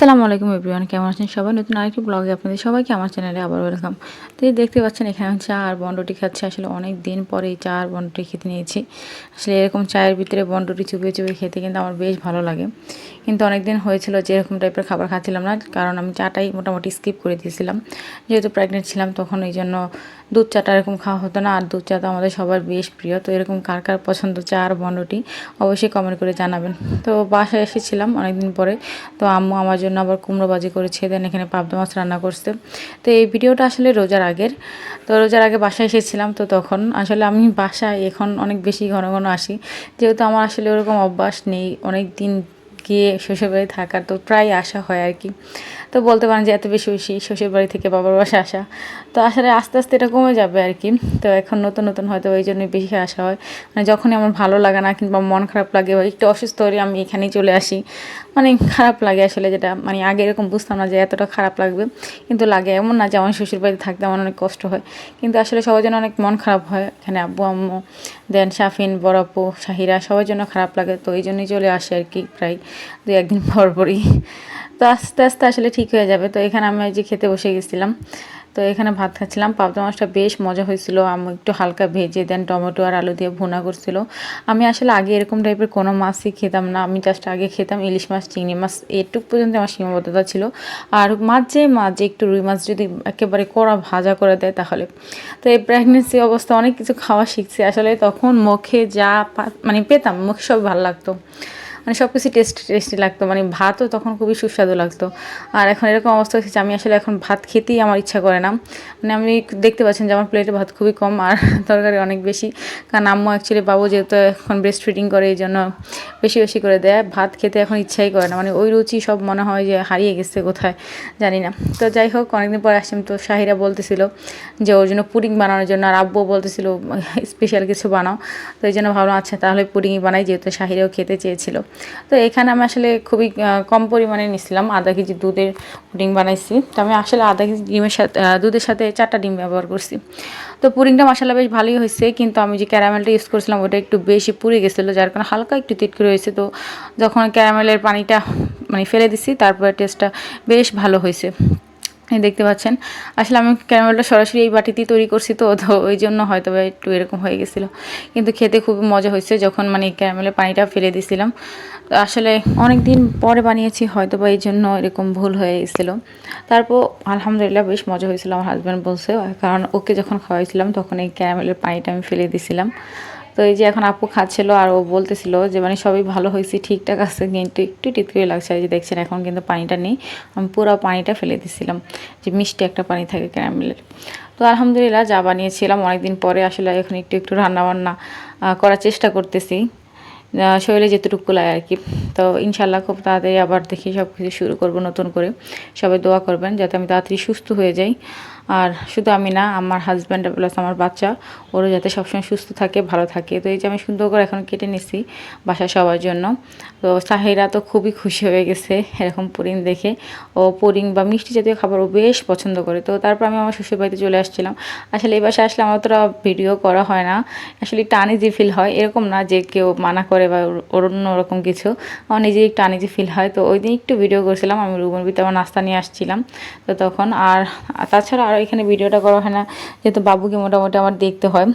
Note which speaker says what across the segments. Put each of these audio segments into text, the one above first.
Speaker 1: আসসালামু আলাইকুম এভরিওয়ান, কেমন আছেন সবাই? নতুন আরেকটি ব্লগে আপনাদের সবাইকে আমার চ্যানেলে আবার ওয়েলকাম। তো এই দেখতে পাচ্ছেন এখানে চা আর বনরুটি খাচ্ছি। আসলে অনেক দিন পরে এই চা আর বনরুটি খেতে নিয়েছি। আসলে এরকম চায়ের ভিতরে বনরুটি চুপিয়ে চুপিয়ে খেতে কিন্তু আমার বেশ ভালো লাগে। কিন্তু অনেক দিন হয়েছিল যে এরকম টাইপের খাবার খাচ্ছিলাম না, কারণ আমি চাটাই মোটামুটি স্কিপ করে দিয়েছিলাম। যেহেতু প্রেগনেন্ট ছিলাম তখন এই জন্য দুধ চাটা এরকম খাওয়া হতো না, আর দুধ চা তো আমাদের সবার বেশ প্রিয়। তো এরকম কার কার পছন্দ চা আর বনরুটি অবশ্যই কমেন্ট করে জানাবেন। তো বাসায় এসেছিলাম অনেকদিন পরে, তো আম্মু আমার জন্য আবার কুমড়ো ভাজি করেছে, দেন এখানে পাবদা মাছ রান্না করছে। তো এই ভিডিওটা আসলে রোজার আগের। তো রোজার আগে বাসায় এসেছিলাম, তো তখন আসলে আমি বাসায় এখন অনেক বেশি ঘন ঘন আসি, যেহেতু আমার আসলে ওরকম অভ্যাস নেই অনেক দিন গিয়ে শ্বশুরবাড়ি থাকার, তো প্রায় আসা হয় আর কি। তো বলতে পারেন যে এত বেশি বেশি শ্বশুরবাড়ি থেকে বাবার বাসায় আসা, তো আসলে আস্তে আস্তে এটা কমে যাবে আর কি। তো এখন নতুন নতুন হয়তো ওই জন্যই বেশি আসা হয়, মানে যখনই আমার ভালো লাগে না কিংবা মন খারাপ লাগে বা একটু অসুস্থ হলে আমি এখানেই চলে আসি। মানে খারাপ লাগে আসলে, যেটা মানে আগে এরকম বুঝতাম না যে এতটা খারাপ লাগবে, কিন্তু লাগে। এমন না যে আমার শ্বশুরবাড়িতে থাকতে আমার অনেক কষ্ট হয়, কিন্তু আসলে সবার জন্য অনেক মন খারাপ হয় এখানে। আব্বু আম্মু, দেন শাফিন, বড় আপু, শাহিরা, সবার জন্য খারাপ লাগে। তো এই জন্যই চলে আসে আর কি, প্রায় 2-1 দিন পর পরই। তো আস্তে আস্তে আসলে ঠিক হয়ে যাবে। তো এখানে আমি যে খেতে বসে গেছিলাম, তো এখানে ভাত খাচ্ছিলাম। পাবদা মাছটা বেশ মজা হয়েছিল, আমি একটু হালকা ভেজে দেন টমেটো আর আলু দিয়ে ভুনা করছিল। আমি আসলে আগে এরকম টাইপের কোনো মাছই খেতাম না, আমি জাস্ট আগে খেতাম ইলিশ মাছ, চিংড়ি মাছ, এটুক পর্যন্ত আমার সীমাবদ্ধতা ছিল। আর মাঝে একটু রুই মাছ যদি একেবারে কড়া ভাজা করে দেয় তাহলে। তো এই প্রেগনেন্সি অবস্থা অনেক কিছু খাওয়া শিখছি আসলে। তখন মুখে যা মানে পেতাম, মুখে সব ভালো লাগতো, মানে সব কিছু টেস্টি লাগতো, মানে ভাতও তখন খুবই সুস্বাদু লাগতো। আর এখন এরকম অবস্থা হচ্ছে আমি আসলে এখন ভাত খেতেই আমার ইচ্ছা করে না। মানে আমি দেখতে পাচ্ছেন যে আমার প্লেটে ভাত খুবই কম আর তরকারি অনেক বেশি, কারণ আম্মু অ্যাকচুয়ালি বাবু যেহেতু এখন ব্রেস্ট ফিডিং করে এই জন্য বেশি বেশি করে দেয়। ভাত খেতে এখন ইচ্ছাই করে না, মানে ওই রুচি সব মনে হয় যে হারিয়ে গেছে কোথায় জানি না। তো যাই হোক, অনেকদিন পরে আসলাম, তো শাহিরা বলতেছিল যে ওর জন্য পুডিং বানানোর জন্য, আর আব্বু বলতেছিল স্পেশাল কিছু বানাও। তো এই জন্য ভাবলাম আচ্ছা তাহলে পুডিংই বানাই, যেহেতু শাহিরাও খেতে চেয়েছিল। তো এখানে আমি আসলে খুবই কম পরিমাণে নিয়েছিলাম, আধা কেজি দুধের পুডিং বানাইছি। তো আমি আসলে আধা কেজি ডিমের সাথে দুধের সাথে 4টা ডিম ব্যবহার করছি। তো পুডিংটা মাসালা বেশ ভালোই হয়েছে, কিন্তু আমি যে ক্যারামেলটা ইউজ করছিলাম ওটা একটু বেশি পুড়ে গেছিলো, যার কারণে হালকা একটু তিতকুড়ে হয়েছে। তো যখন ক্যারামেলের পানিটা মানে ফেলে দিছি, তারপরে টেস্টটা বেশ ভালো হয়েছে। দেখতে পাচ্ছেন আসলে আমি ক্যারামেলটা সরাসরি এই বাটিতেই তৈরি করছি, তো ওই জন্য হয়তো একটু এরকম হয়ে গেছিলো, কিন্তু খেতে খুবই মজা হয়েছে যখন মানে ক্যারামেলের পানিটা ফেলে দিয়েছিলাম। তো আসলে অনেক দিন পরে বানিয়েছি, হয়তো বা এই জন্য এরকম ভুল হয়ে গেছিলো। তারপর আলহামদুলিল্লাহ বেশ মজা হয়েছিল, আমার হাজব্যান্ড বলছে, কারণ ওকে যখন খাওয়াইছিলাম তখন এই ক্যারামেলের পানিটা আমি ফেলে দিয়েছিলাম। তো এই যে এখন আপু খাচ্ছিল, আর ও বলতেছিল যে মানে সবই ভালো হয়েছে, ঠিকঠাক আছে, কিন্তু একটু টিটকিরি লাগছে। এই যে দেখছেন এখন কিন্তু পানিটা নেই, আমি পুরো পানিটা ফেলে দিয়েছিলাম, যে মিষ্টি একটা পানি থাকে ক্যারামেলের। তো আলহামদুলিল্লাহ যা বানিয়েছিলাম অনেকদিন পরে আসলে এখন একটু একটু রান্নাবান্না করার চেষ্টা করতেছি, শরীরে যেতটুকু লাগে আর কি। তো ইনশাল্লাহ খুব তাড়াতাড়ি আবার দেখি সব কিছু শুরু করবো নতুন করে। সবাই দোয়া করবেন যাতে আমি তাড়াতাড়ি সুস্থ হয়ে যাই। আর শুধু আমি না, আমার হাজব্যান্ড প্লাস আমার বাচ্চা, ওরা যাতে সবসময় সুস্থ থাকে, ভালো থাকে। তো এই যে আমি সুন্দর করে এখন কেটে নিছি বাসা সবার জন্য। তো সাহিরা তো খুবই খুশি হয়ে গেছে এরকম পুডিং দেখে। ও পুডিং বা মিষ্টি জাতীয় খাবার ও বেশ পছন্দ করে। তো তারপর আমি আমার শ্বশুরবাড়িতে চলে আসছিলাম। আসলে এই বাসায় আসলে আমার অতটা ভিডিও করা হয় না, আসলে একটু আনইজি ফিল হয়। এরকম না যে কেউ মানা করে বা অন্যরকম কিছু, আমার নিজেই একটু আনইজি ফিল হয়। তো ওই দিন একটু ভিডিও করছিলাম, আমি রুমের ভিতরে আমার নাস্তা নিয়ে আসছিলাম। তো তখন আর তাছাড়া আর এখানে ভিডিওটা করা হয় না, যেহেতু বাবুকে মোটামুটি আমার দেখতে হয়।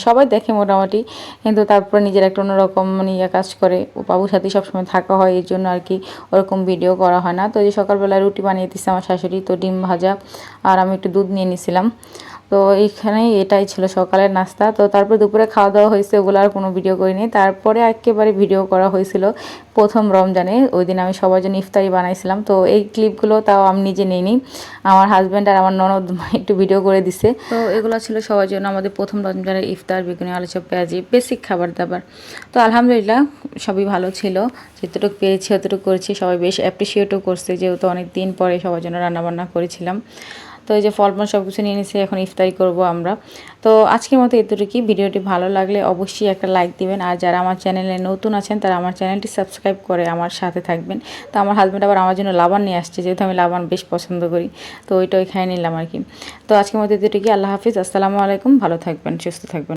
Speaker 1: সবাই দেখে মোটামুটি, কিন্তু তারপর নিজের একটা অন্যরকম মানে কাজ করে, ও বাবুর সাথে সবসময় থাকা হয়, এই জন্য আর কি ওরকম ভিডিও করা হয় না। তো এই যে সকালবেলা রুটি বানিয়ে দিচ্ছে আমার শাশুড়ি, তো ডিম ভাজা আর আমি একটু দুধ নিয়ে নিছিলাম। তো এইখানেই এটাই ছিল সকালের নাস্তা। তো তারপর দুপুরে খাওয়া দাওয়া হয়েছে, ওগুলো আর কোনো ভিডিও করিনি। তারপরে একেবারে ভিডিও করা হয়েছিল প্রথম রমজানে, ওই দিন আমি সবার জন্য ইফতারি বানাইছিলাম। তো এই ক্লিপগুলো তাও আমি নিজে নিইনি, আমার হাজব্যান্ড আর আমার ননদ একটু ভিডিও করে দিছে। তো এগুলো ছিল সবার জন্য আমাদের প্রথম রমজানের ইফতার, বেগুনি আলু চপ, পেঁয়াজি, বেসিক খাবার দাবার। তো আলহামদুলিল্লাহ সবই ভালো ছিল, যতটুকু পেরেছি অতটুকু করেছি। সবাই বেশ অ্যাপ্রিসিয়েটও করছে, যেহেতু অনেক দিন পরে সবার জন্য রান্নাবান্না করেছিলাম। তো এই যে ফলমূল সব কিছু নিয়ে নিয়েছি, এখন ইফতারি করব আমরা। তো আজকের মতো এতটুকুই। ভিডিওটি ভালো লাগলে অবশ্যই একটা লাইক দিবেন, আর যারা আমার চ্যানেলে নতুন আছেন তারা আমার চ্যানেলটি সাবস্ক্রাইব করে আমার সাথে থাকবেন। তো আমার হাজব্যান্ড আবার আমার জন্য লাবান নিয়ে আসছে, যেহেতু আমি লাবান বেশ পছন্দ করি, তো ওইটাই খাই নিলাম আর কি। তো আজকের মতো এতটুকুই। আল্লাহ হাফিজ, আসসালামু আলাইকুম, ভালো থাকবেন, সুস্থ থাকবেন।